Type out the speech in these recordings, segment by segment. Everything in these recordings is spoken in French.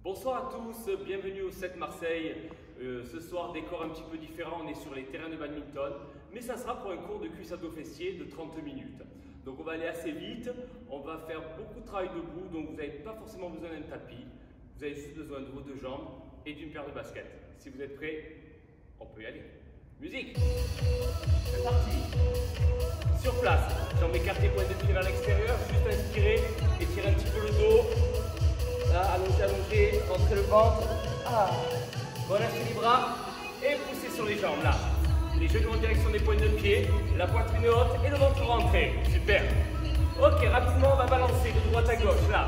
Bonsoir à tous, bienvenue au 7 Marseille. Ce soir, décor un petit peu différent, on est sur les terrains de badminton, mais ça sera pour un cours de cuisse abdos-fessiers de 30 minutes. Donc on va aller assez vite, on va faire beaucoup de travail debout, donc vous n'avez pas forcément besoin d'un tapis, vous avez juste besoin de vos deux jambes et d'une paire de baskets. Si vous êtes prêts, on peut y aller. Musique. C'est parti. Sur place, jambes écartées, pointe de pied vers l'extérieur, juste inspirer, étirer un petit peu le dos. Là, allongez, rentrez le ventre. Ah. Relâchez les bras et poussez sur les jambes, là. Les genoux en direction des pointes de pied, la poitrine haute et le ventre rentré. Super. Ok, rapidement, on va balancer de droite à gauche, là.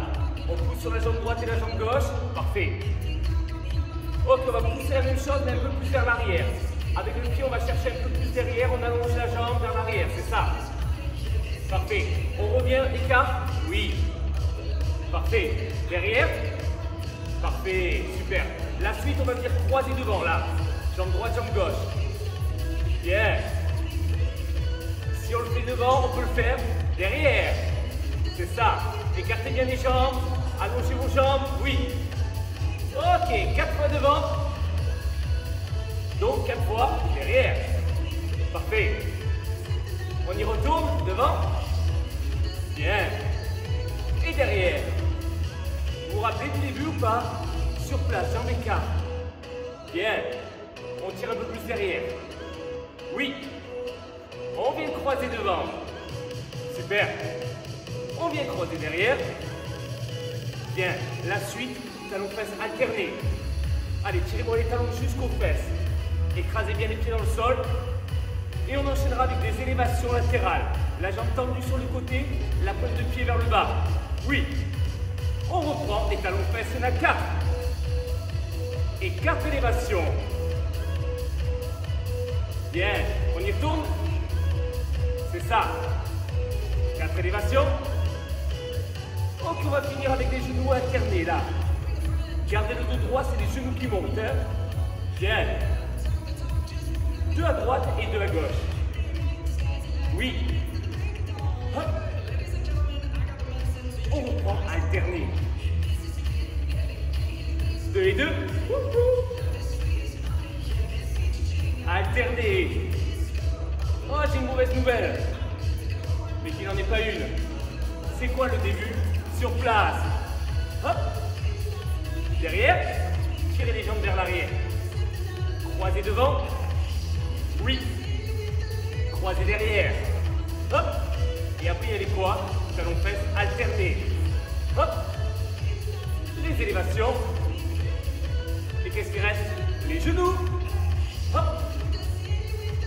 On pousse sur la jambe droite et la jambe gauche. Parfait. Ok, on va pousser la même chose, mais un peu plus vers l'arrière. Avec le pied, on va chercher un peu plus derrière, on allonge la jambe vers l'arrière, c'est ça. Parfait. On revient, écart. Oui. Parfait. Derrière. Parfait. Super. La suite, on va venir croiser devant, là. Jambe droite, jambe gauche. Bien. Si on le fait devant, on peut le faire derrière. C'est ça. Écartez bien les jambes. Allongez vos jambes. Oui. Ok. 4 fois devant. Donc 4 fois derrière. Parfait. On y retourne devant. Bien. Et derrière. Vous vous rappelez du début ou pas? Sur place, jambes écart. Bien. On tire un peu plus derrière. Oui. On vient croiser devant. Super. On vient croiser derrière. Bien. La suite, talons-fesses alternés. Allez, tirez-moi les talons jusqu'aux fesses. Écrasez bien les pieds dans le sol. Et on enchaînera avec des élévations latérales. La jambe tendue sur le côté, la pointe de pied vers le bas. Oui. On reprend les talons fesses, il y en a 4. Et 4 élévations. Bien. On y retourne. C'est ça. 4 élévations. Ok, on va finir avec des genoux alternés là. Gardez le dos droit, c'est les genoux qui montent. Hein. Bien. 2 à droite et 2 à gauche. Oui. Hop. On reprend alterné. 2 et 2. Alterné. Oh, j'ai une mauvaise nouvelle. Mais qu'il n'en est pas une. C'est quoi le début? Sur place. Hop. Derrière. Tirez les jambes vers l'arrière. Croisez devant. Oui. Croisez derrière. Hop. Et après, il y a les poids. Talons fesses alternés. Hop. Les élévations. Et qu'est-ce qui reste? Les genoux. Hop.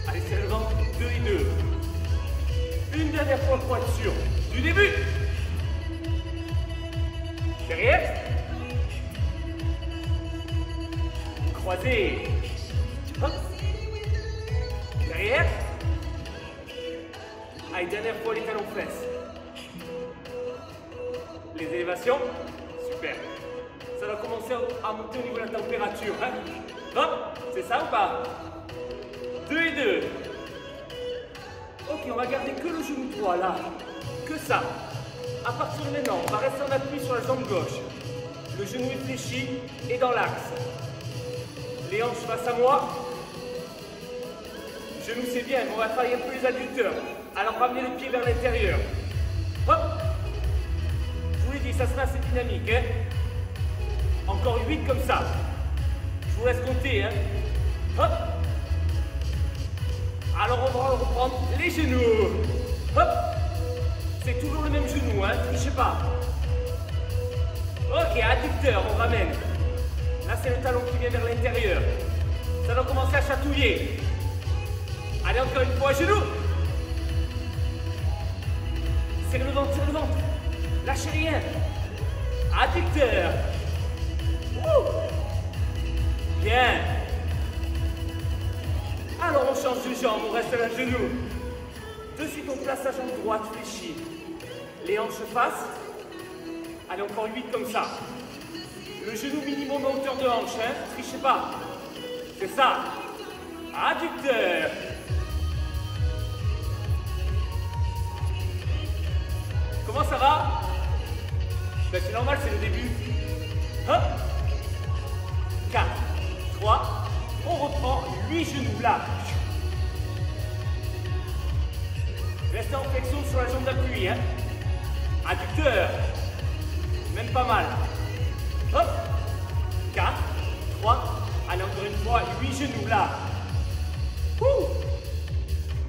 Allez, serrez le ventre. 2 et 2. Une dernière fois pointure. Du début. Derrière. Croisez. Hop. Derrière. Allez, dernière fois les talons fesses. Les élévations. Super. Ça va commencer à monter au niveau de la température. Hein? Hop. C'est ça ou pas? 2 et 2. Ok, on va garder que le genou droit là. Que ça. À partir de maintenant, on va rester en appui sur la jambe gauche. Le genou est fléchi et dans l'axe. Les hanches face à moi. Genou c'est bien, mais on va travailler un peu les adducteurs. Alors ramenez le pied vers l'intérieur. Hop. Je vous l'ai dit, ça sera assez dynamique. Hein. Encore 8 comme ça. Je vous laisse compter. Hein. Hop. Alors on va reprendre les genoux. Hop. C'est toujours le même genou, hein. Trichez pas. Ok, adducteur, on ramène. Là c'est le talon qui vient vers l'intérieur. Ça doit commencer à chatouiller. Allez, encore une fois, genoux. Serrez le ventre, serrez le ventre. Lâchez rien. Adducteur. Bien. Alors on change de jambe, on reste à la genou. De suite on place la jambe droite fléchie. Les hanches face. Allez, encore 8 comme ça. Le genou minimum à hauteur de hanche, hein. Trichez pas. C'est ça. Adducteur. Comment ça va? Ben, c'est normal, c'est le début. Hop. 8 genoux, là. Restez en flexion sur la jambe d'appui, hein. Adducteur. Même pas mal. Hop. 4, 3, allez encore une fois, 8 genoux, là. Ouh.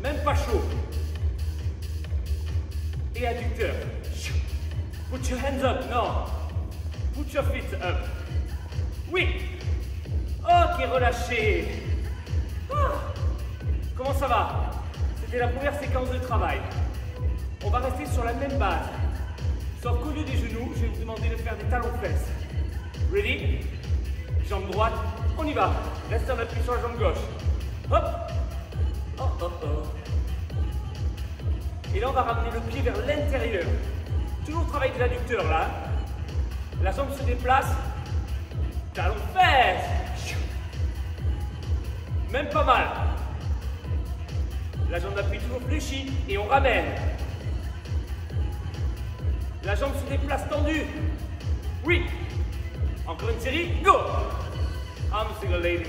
Même pas chaud. Et adducteur. Put your hands up, non. Put your feet up. Oui. Ok, relâchez. Ah. Comment ça va? C'était la première séquence de travail. On va rester sur la même base. Sauf qu'au lieu des genoux, je vais vous demander de faire des talons-fesses. Ready? Jambe droite, on y va. Restez en appui sur la jambe gauche. Hop. Oh, oh, oh. Et là, on va ramener le pied vers l'intérieur. Toujours travail de l'adducteur, là. La jambe se déplace. Talons-fesses. Même pas mal. La jambe d'appui toujours fléchie et on ramène. La jambe se déplace tendue. Oui. Encore une série. Go. I'm a single lady.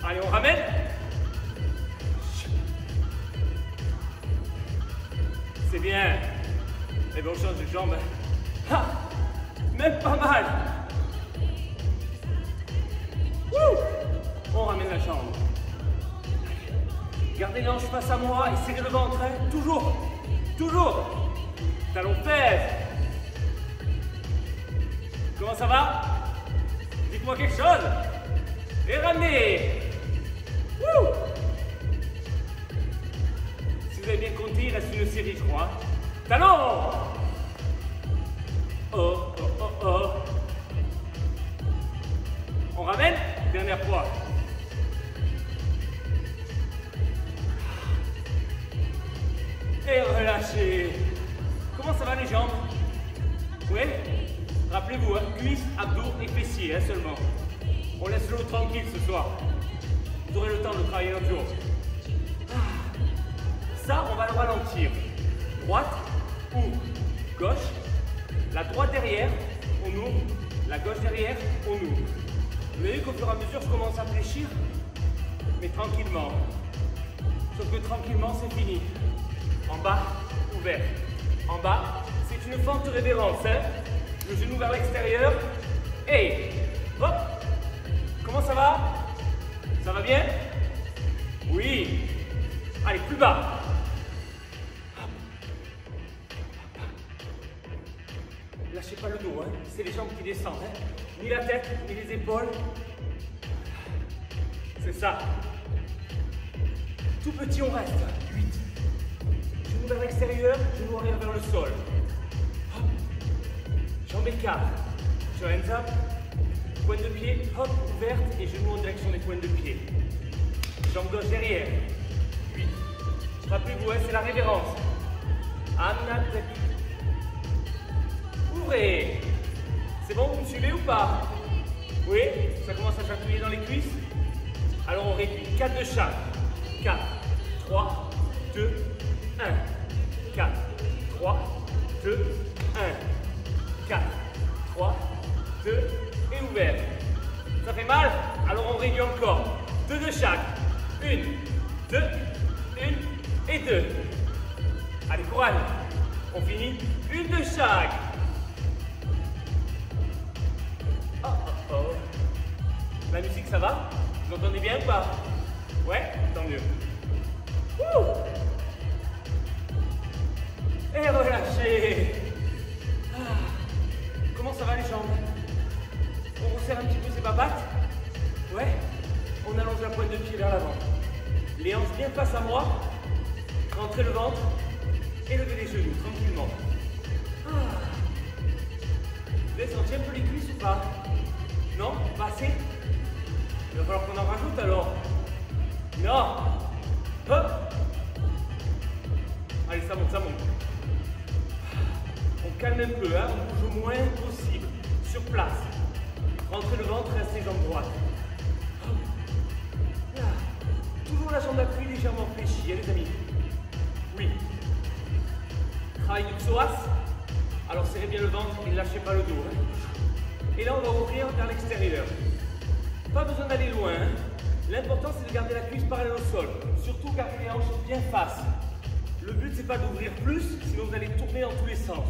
Allez, on ramène. C'est bien. Et bien, on change de jambe. Ah, même pas mal. Wouh. On ramène la jambe. Gardez les hanches face à moi et serrez le ventre. Hein. Toujours. Toujours. Talons-fesses. Comment ça va? Dites-moi quelque chose. Et ramenez. Wouh. Si vous avez bien compté, il reste une série, je crois. Talons. Oh, oh, oh, oh. On ramène. Dernière fois. Et relâchez. Comment ça va les jambes? Oui. Rappelez-vous, hein, cuisses, abdos et fessiers hein, seulement. On laisse l'eau tranquille ce soir. Vous aurez le temps de travailler l'autre jour. Ça, on va le ralentir. Droite ou gauche. La droite derrière, on ouvre. La gauche derrière, on ouvre. Vous voyez qu'au fur et à mesure, je commence à fléchir, mais tranquillement. Sauf que tranquillement, c'est fini. En bas, ouvert. En bas, c'est une fente révérence. Hein. Le genou vers l'extérieur. Et hop. Comment ça va? Ça va bien? Oui. Allez, plus bas. Lâchez pas le dos, hein. C'est les jambes qui descendent. Hein. Ni la tête, ni les épaules. C'est ça. Tout petit, on reste. 8. Genou vers l'extérieur, genou arrière vers le sol. Hop. Jambes écartes. Your hands up. Pointe de pied, hop, ouverte et genoux en direction des pointes de pied. Jambe gauche derrière. 8. Rappelez-vous, hein, c'est la révérence. Anatech. Ouvrez. C'est bon, vous me suivez ou pas? Oui? Ça commence à chatouiller dans les cuisses? Alors on réduit. 4 de chaque. 4, 3, 2, 1. 4, 3, 2, 1. 4, 3, 2, et ouvert. Ça fait mal? Alors on réduit encore. 2 de chaque. 1, 2, 1 et 2. Allez, courage. On finit. 1 de chaque. Oh, oh, oh. La musique, ça va? Vous entendez bien ou pas? Ouais? Tant mieux. Wouh! Et relâchez. Ah. Comment ça va les jambes? On resserre un petit peu ses babattes? Ouais? On allonge la pointe de pied vers l'avant. Les hanches bien face à moi. Rentrez le ventre. Et levez les genoux tranquillement. Ah. Vous avez senti un peu les cuisses ou pas? Non? Pas assez? Il va falloir qu'on en rajoute alors. Non. Hop. Allez, ça monte, ça monte. On calme un peu, hein. On bouge au moins possible. Sur place. Rentrez le ventre, restez jambe droite. Là. Toujours la jambe d'appui légèrement fléchie, hein, les amis. Oui. Travail du psoas. Alors serrez bien le ventre et ne lâchez pas le dos. Hein. Et là, on va ouvrir vers l'extérieur. Pas besoin d'aller loin. Hein. L'important c'est de garder la cuisse parallèle au sol. Surtout garder les hanches bien face. Le but c'est pas d'ouvrir plus, sinon vous allez tourner dans tous les sens.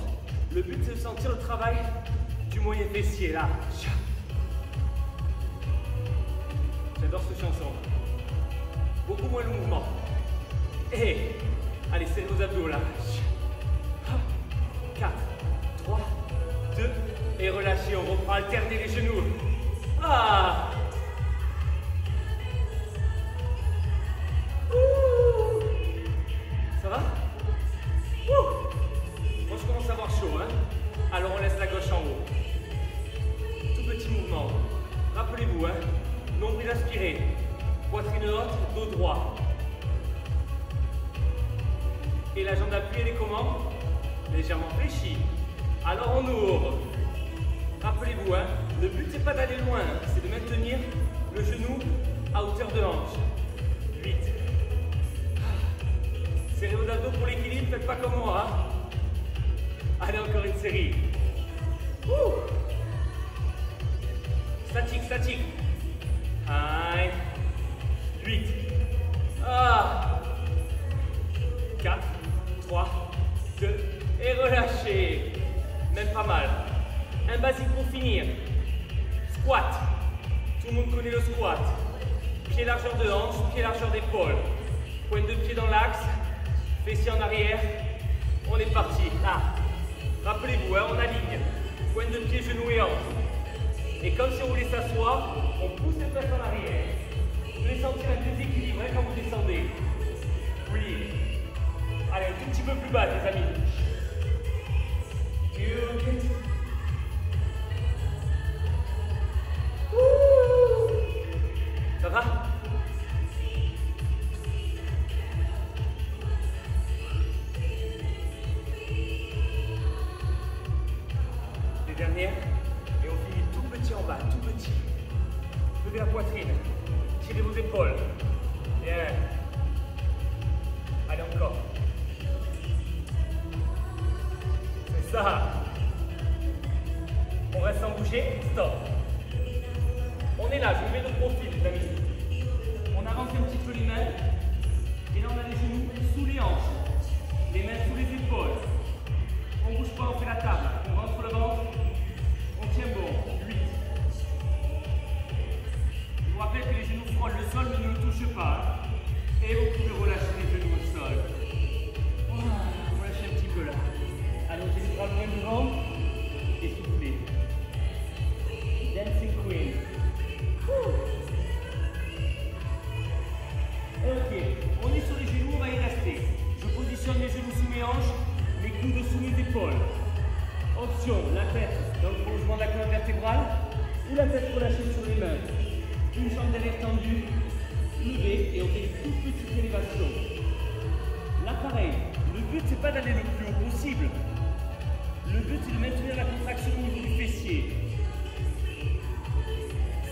Le but c'est de sentir le travail du moyen fessier là. J'adore ce chanson. Beaucoup moins le mouvement. Et allez, serrez vos abdos là. 4, 3, 2 et relâchez. On reprend alterner les genoux. Ah. Ça va? Moi je commence à avoir chaud. Hein. Alors on laisse la gauche en haut. Tout petit mouvement. Rappelez-vous, hein. Nombril aspiré. Poitrine haute, dos droit. Et la jambe d'appui, elle est comment? Légèrement fléchie. Alors on ouvre. Rappelez-vous, hein, le but c'est pas d'aller loin, c'est de maintenir le genou à hauteur de hanche. 8. Serrez vos abdos pour l'équilibre, faites pas comme moi. Hein. Allez, encore une série. Statique, statique. 1, 8. 4, 3, 2, et relâchez. Même pas mal. Un basique pour finir. Squat. Tout le monde connaît le squat. Pied largeur de hanche, pied largeur d'épaule. Pointe de pied dans l'axe. Fessier en arrière. On est parti. Là. Rappelez-vous, hein, on aligne. Pointe de pied, genou et hanche. Et comme si on voulait s'asseoir, on pousse les fesses en arrière. Vous devez sentir un déséquilibre hein, quand vous descendez. Oui. Allez, un tout petit peu plus bas, les amis. Ça va? Les dernières. Et on finit tout petit en bas, tout petit. Levez la poitrine. Tirez vos épaules. Bien. Allez, encore. C'est ça. On reste sans bouger. Stop. On est là, je vous mets de profil, les amis. On avance un petit peu les mains. Et là, on a les genoux sous les hanches. Les mains sous les épaules. On ne bouge pas, on fait la table. On rentre le ventre. On tient bon. 8. Je vous rappelle que les genoux frôlent le sol, mais ne le touchent pas. Et vous pouvez relâcher les genoux au sol. Relâchez un petit peu là. Allongez les bras loin devant. Et soufflez. Dancing Queen. Ok, on est sur les genoux, on va y rester. Je positionne les genoux sous mes hanches, les coudes sous mes épaules. Option, la tête dans le prolongement de la colonne vertébrale ou la tête relâchée sur les mains. Une jambe derrière tendue, levée et on fait une toute petite élévation. Là pareil, le but c'est pas d'aller le plus haut possible. Le but c'est de maintenir la contraction au niveau du fessier.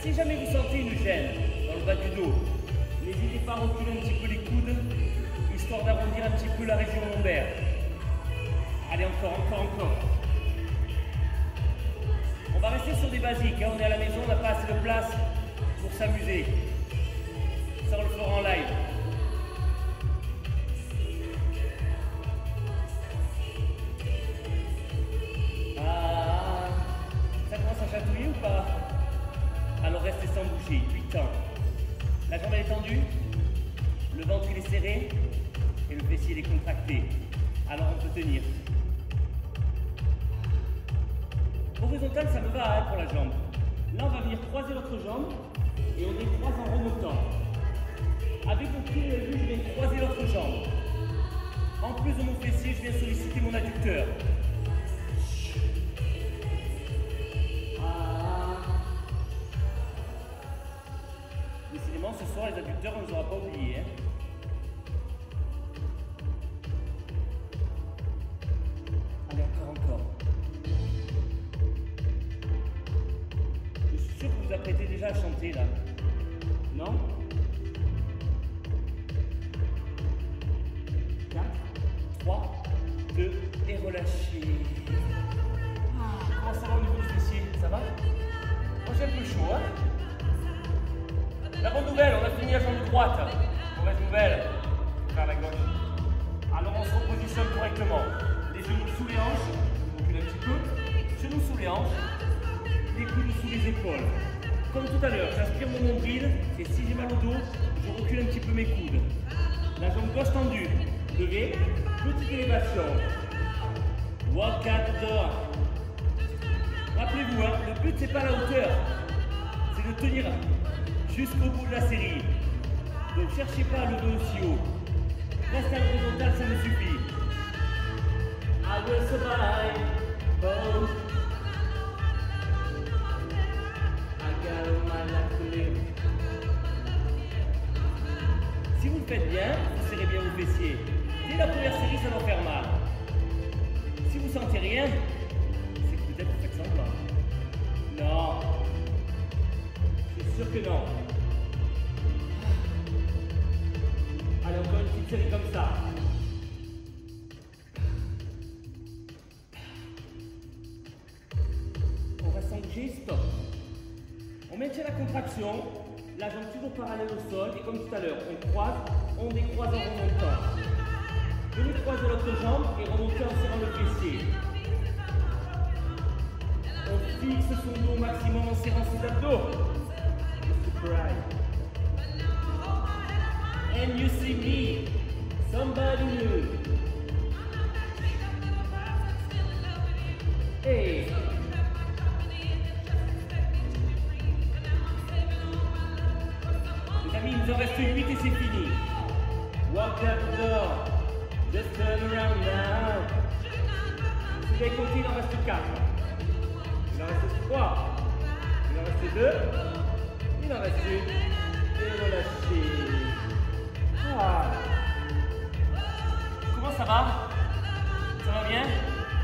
Si jamais vous sentez une gêne dans le bas du dos, n'hésitez pas à reculer un petit peu les coudes, histoire d'arrondir un petit peu la région lombaire. Allez, encore. On va rester sur des basiques, hein. On est à la maison, on n'a pas assez de place pour s'amuser. Ça, on le fera en live. Ça commence à chatouiller ou pas? Alors restez sans bouger, 8 ans. La jambe elle est tendue, le ventre il est serré et le fessier il est contracté. Alors on peut tenir. Horizontal ça me va hein, pour la jambe. Là on va venir croiser l'autre jambe et on décroise en remontant. Avec mon pied levé, je viens croiser l'autre jambe. En plus de mon fessier, je viens solliciter mon adducteur. Décidément, ce soir, les adducteurs, on ne les aura pas oubliés. Hein. Allez, encore. Je suis sûr que vous vous apprêtez déjà à chanter, là. Non? 4, 3, 2, et relâchez. Comment ça va au niveau du fessier? Ça va? Moi, j'ai un peu chaud, hein? La bonne nouvelle, on a fini la jambe droite. Mauvaise nouvelle, vers la gauche. Alors on se repositionne correctement. Les genoux sous les hanches, on recule un petit peu. Genoux sous les hanches, les coudes sous les épaules. Comme tout à l'heure, j'aspire mon nombril et si j'ai mal au dos, je recule un petit peu mes coudes. La jambe gauche tendue, levée, petite élévation. Walk out the door. Rappelez-vous, hein, le but c'est pas la hauteur, c'est de tenir jusqu'au bout de la série. Donc cherchez pas à lever aussi haut. Reste à l'horizontale, ça me suffit. I will survive. Oh. I got all my life to live. Si vous le faites bien, vous serrez bien vos fessiers. Dès la première série, ça va faire mal. Si vous sentez rien, c'est que peut-être vous faites semblant. Non. Je suis sûr que non. Allez, encore une petite série comme ça. On reste sans bouger, stop. On maintient la contraction, la jambe toujours parallèle au sol, et comme tout à l'heure, on croise, on décroise en remontant. Venez croiser l'autre jambe et remonter en serrant le fessier. On fixe son dos au maximum en serrant ses abdos. Right. And you see me, somebody new. Hey. Les amis, il nous en reste 8 et c'est fini. Walk out the door. Just turn around now. Si vous avez compté, il en reste 4. Il en reste 3. Il en reste 2. Il en reste 1. Et relâchez. Ah. Comment ça va? Ça va bien?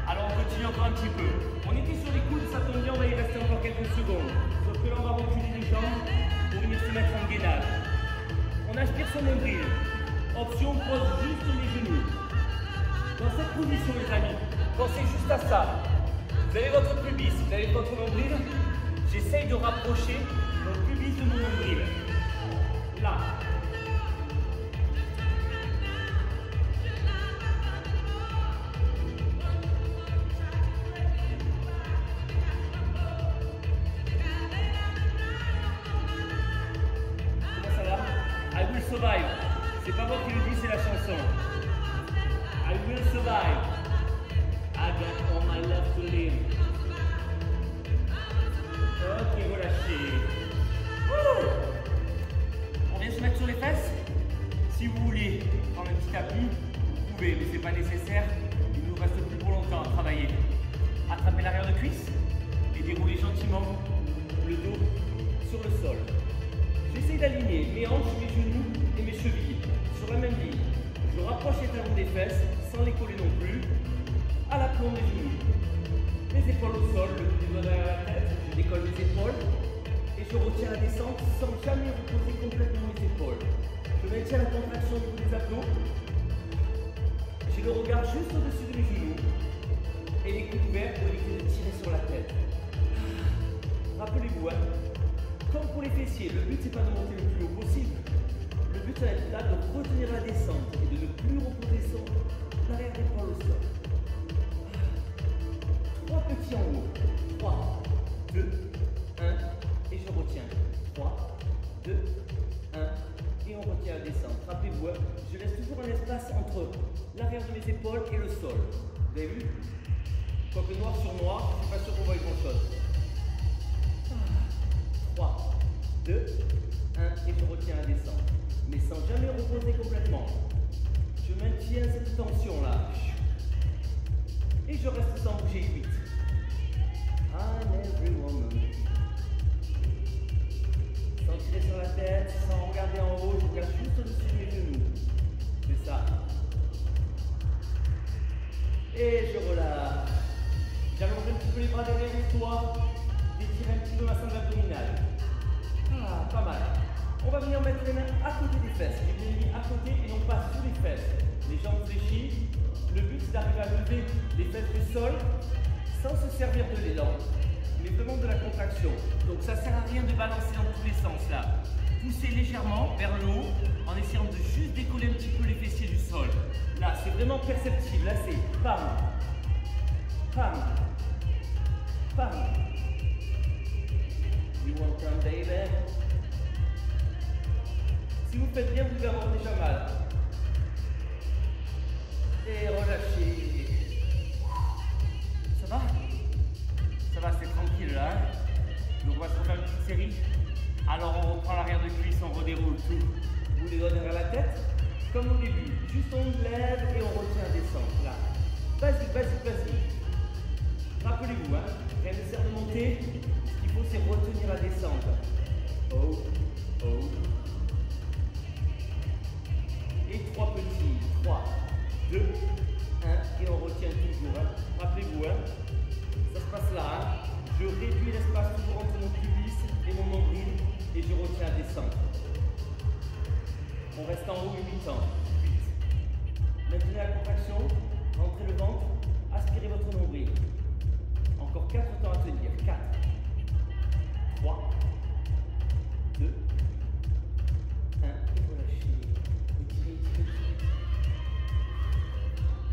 Alors on continue encore un petit peu. On était sur les coudes, ça tombe bien, on va y rester encore quelques secondes. Sauf que là on va reculer les jambes pour venir se mettre en gainage. On aspire son nombril. Option, on pose juste les genoux. Dans cette position les amis, pensez juste à ça. Vous avez votre pubis, vous avez votre nombril. J'essaye de rapprocher mon pubis de mon nombril. Là. Comment ça va? I will survive. C'est pas moi qui le dis, c'est la chanson. I will survive. I got all my love to live. Ok, relâchez. On vient se mettre sur les fesses. Si vous voulez prendre un petit tapis, vous pouvez, mais c'est pas nécessaire. Il ne nous reste plus pour longtemps à travailler. Attrapez l'arrière de cuisse et déroulez gentiment le dos sur le sol. J'essaie d'aligner mes hanches, mes genoux et mes chevilles sur la même ligne. Je rapproche les talons des fesses sans les coller non plus. À l'aplomb des genoux. Les épaules au sol, le dos derrière la tête. Je décolle mes épaules et je retiens la descente sans jamais reposer complètement mes épaules. Je maintiens la contraction au niveau des abdos. J'ai le regard juste au-dessus de mes genoux et les coudes ouverts pour éviter de tirer sur la tête. Rappelez-vous, hein, comme pour les fessiers, le but c'est pas de monter le plus haut possible. Le but ça va être là de retenir la descente et de ne plus reposer son arrière d'épaule au sol. 3 petits en haut. 3, 2, 1 et je retiens. 3, 2, 1 et on retient la descente. Rappelez-vous, hein, je laisse toujours un espace entre l'arrière de mes épaules et le sol. Vous avez vu? Quoique noir sur noir, je ne suis pas sûr qu'on voit grand chose. 3, 2, 1 et je retiens la descente. Mais sans jamais reposer complètement. Je maintiens cette tension là. Et je reste sans bouger 8. I'm every woman. Sans tirer sur la tête, sans regarder en haut, je regarde juste au-dessus de mes genoux. C'est ça. Et je relâche. J'allonge un petit peu les bras derrière les toits. J'étire un petit peu ma sangle abdominale. Ah, pas mal. On va venir mettre les mains à côté des fesses. J'ai bien mis à côté et non pas sous les fesses. Les jambes fléchies. Le but c'est d'arriver à lever les fesses du sol sans se servir de l'élan, mais vraiment de la contraction. Donc ça sert à rien de balancer dans tous les sens là. poussez légèrement vers le haut en essayant de juste décoller un petit peu les fessiers du sol. Là, c'est vraiment perceptible. Là, c'est pam, pam, pam. You want some, baby? Si vous faites bien, vous devez avoir déjà mal. Et relâchez. Ça va? Ça va, c'est tranquille là. Donc on va se refaire une petite série. Alors on reprend l'arrière de cuisse, on redéroule tout. Vous les donnez vers la tête, comme au début. Juste on lève et on retient à descendre. Là. Basique, basique, basique. Rappelez-vous, hein, rien ne sert de monter. Ce qu'il faut, c'est retenir la descente. Oh, oh. Et 3 petits. 3, 2, 1. Et on retient toujours. Hein. Rappelez-vous, hein, ça se passe là. Hein. Je réduis l'espace toujours entre mon pubis et mon nombril et je retiens à descendre. On reste en haut 8 ans. 8. Maintenez la contraction, rentrez le ventre, aspirez votre nombril. Encore 4 temps à tenir. 4, 3, 2, 1. Et relâchez. Étirez, étirez, étirez.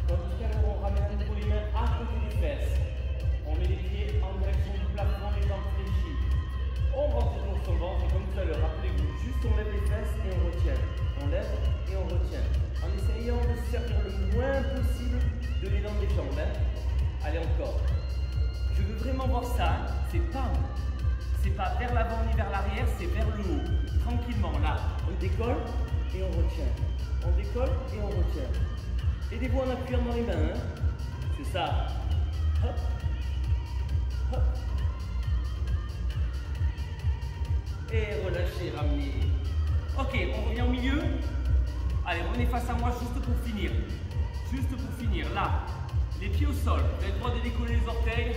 Comme tout à l'heure, on ramène à nouveau les mains à côté des fesses. On met les pieds en direction du plafond, les jambes fléchies. On rentre sur son ventre et comme tout à l'heure, rappelez-vous, juste on lève les fesses et on retient. On lève et on retient. En essayant de servir le moins possible de l'élan des jambes. Hein. Allez encore. Je veux vraiment voir ça. Hein. C'est pas vers l'avant ni vers l'arrière, c'est vers le haut. Tranquillement. Là, on décolle et on retient. On décolle et on retient. Aidez-vous en appuyant dans les mains. Hein. C'est ça. Hop. Hop. Et relâchez, ramenez. Ok, on revient au milieu. Allez, revenez face à moi juste pour finir. Juste pour finir. Là, les pieds au sol. Vous avez le droit de décoller les orteils.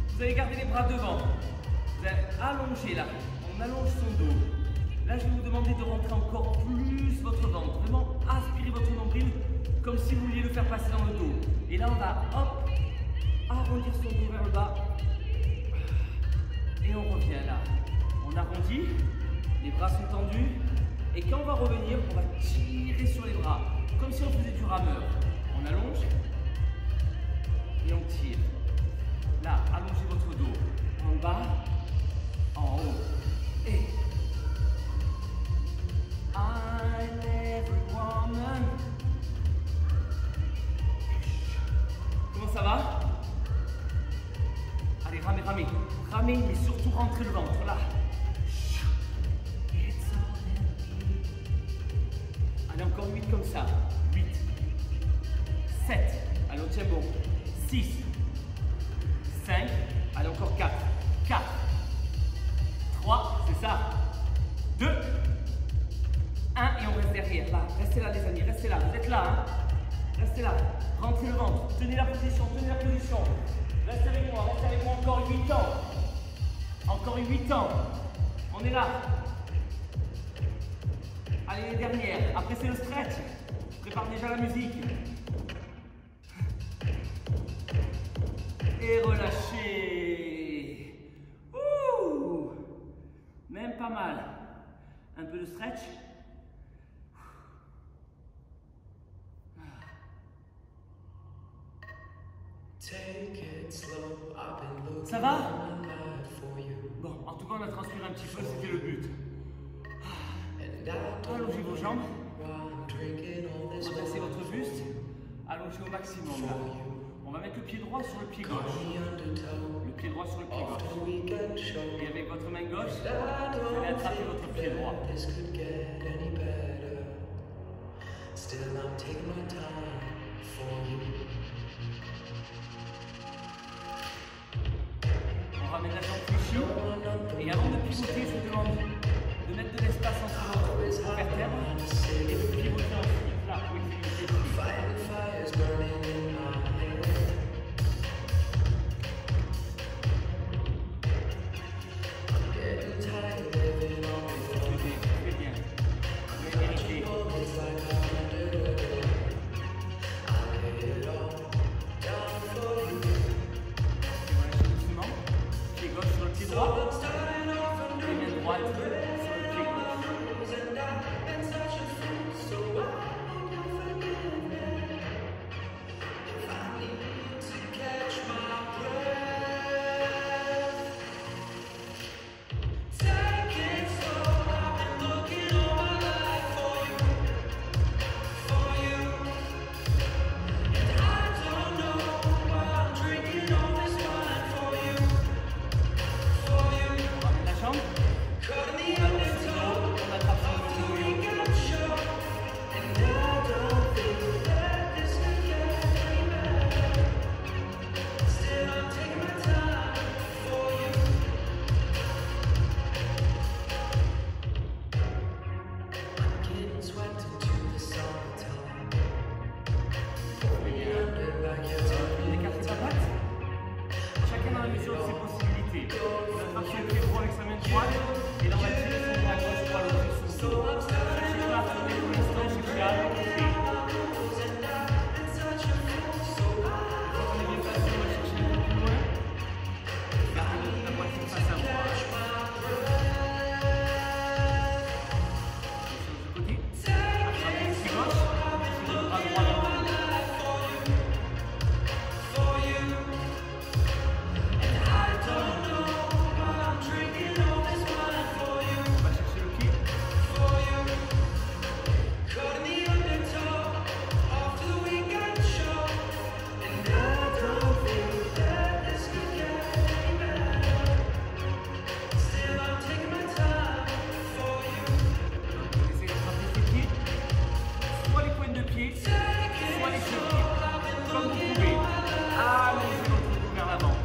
Vous allez garder les bras devant. Vous allez allonger là. On allonge son dos. Là, je vais vous demander de rentrer encore plus votre ventre. Vraiment, aspirez votre nombril comme si vous vouliez le faire passer dans le dos. Et là, on va, hop, arrondir son dos vers le bas. Et on revient là. On arrondit, les bras sont tendus. Et quand on va revenir, on va tirer sur les bras. Comme si on faisait du rameur. On allonge. Et on tire. Là, allongez votre dos. En bas, en haut. Et... I'm every woman. Comment ça va? Allez, ramez, ramez. Ramez, mais surtout rentrez le ventre, là. Allez, encore 8 comme ça. 8. 7. Allez, on tient bon. 6. 5. Allez, encore 4. 4. 3. C'est ça. 2. 1. Et on reste derrière. Là. Restez là, les amis. Restez là. Vous êtes là, hein. Restez là. Rentrez le ventre. Tenez la position. Tenez la position. Restez avec moi. Restez avec moi encore 8 ans. Encore 8 ans. On est là. Allez, les dernières. Après, c'est le stretch. Je prépare déjà la musique. Et relâchez. Ouh. Même pas mal. Un peu de stretch. Ça va? Bon, en tout cas, on a transpiré un petit peu, c'était le but. Allongez vos jambes. Redressez votre buste. Allongez au maximum. Là. On va mettre le pied droit sur le pied gauche. Le pied droit sur le pied gauche. Et avec votre main gauche, vous allez attraper votre pied droit. On ramène la jambe fléchie. Et avant de pivoter, je vous demande de mettre de l'espace entre vos vertèbres et de pivoter ensuite. Là, oui, comme vous pouvez. Allongez votre cou vers l'avant.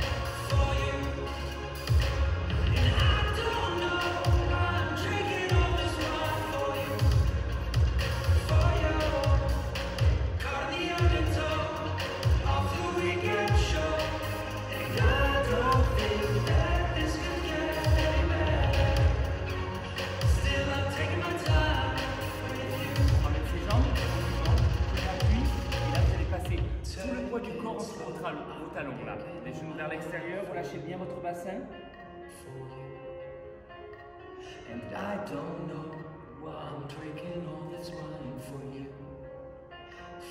Vos talons là, les genoux vers l'extérieur, relâchez bien votre bassin. And I don't know why I'm drinking all this wine for you.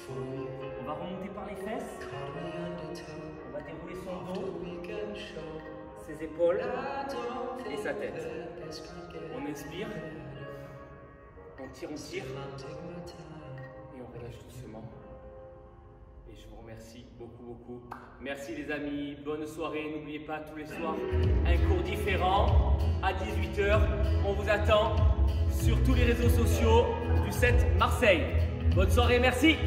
On va remonter par les fesses. On va dérouler son dos, ses épaules et sa tête. On inspire, on tire et on relâche doucement. Et je vous remercie beaucoup. Merci les amis, bonne soirée. N'oubliez pas tous les soirs un cours différent à 18 h. On vous attend sur tous les réseaux sociaux du 7 Marseille. Bonne soirée, merci.